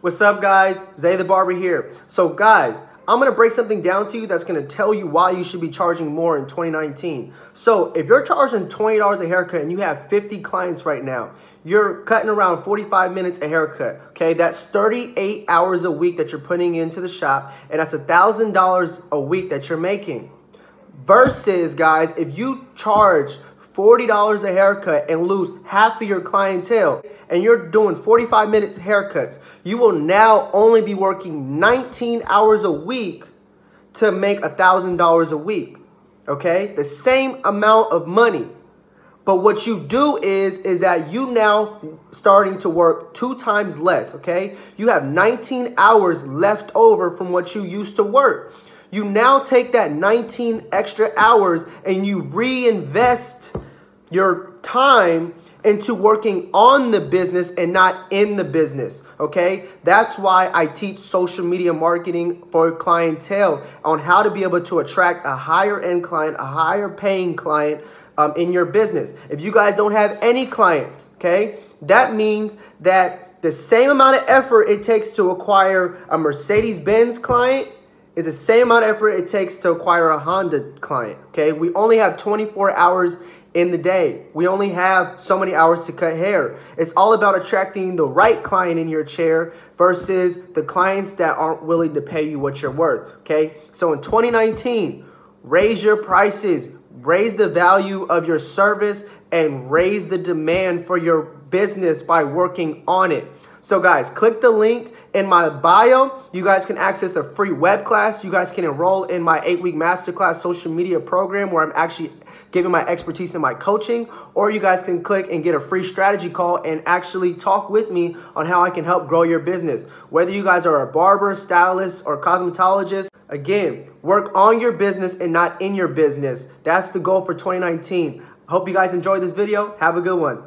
What's up, guys? Zay the Barber here. So guys, I'm going to break something down to you that's going to tell you why you should be charging more in 2019. So if you're charging $20 a haircut and you have 50 clients right now, you're cutting around 45 minutes a haircut, okay? That's 38 hours a week that you're putting into the shop, and that's $1,000 a week that you're making. Versus, guys, if you charge $40 a haircut and lose half of your clientele, and you're doing 45 minutes haircuts, you will now only be working 19 hours a week to make $1,000 a week, okay? The same amount of money. But what you do is that you now starting to work 2 times less, okay? You have 19 hours left over from what you used to work. You now take that 19 extra hours and you reinvest your time into working on the business and not in the business, okay? That's why I teach social media marketing for clientele on how to be able to attract a higher end client, a higher paying client in your business. If you guys don't have any clients, okay, that means that the same amount of effort it takes to acquire a Mercedes-Benz client is the same amount of effort it takes to acquire a Honda client, okay? We only have 24 hours in the day. We only have so many hours to cut hair. It's all about attracting the right client in your chair versus the clients that aren't willing to pay you what you're worth, okay? So in 2019, raise your prices, raise the value of your service, and raise the demand for your business by working on it. So guys, click the link in my bio. You guys can access a free web class. You guys can enroll in my 8-week masterclass social media program where I'm actually giving my expertise in my coaching, or you guys can click and get a free strategy call and actually talk with me on how I can help grow your business. Whether you guys are a barber, stylist, or cosmetologist, again, work on your business and not in your business. That's the goal for 2019. I hope you guys enjoyed this video. Have a good one.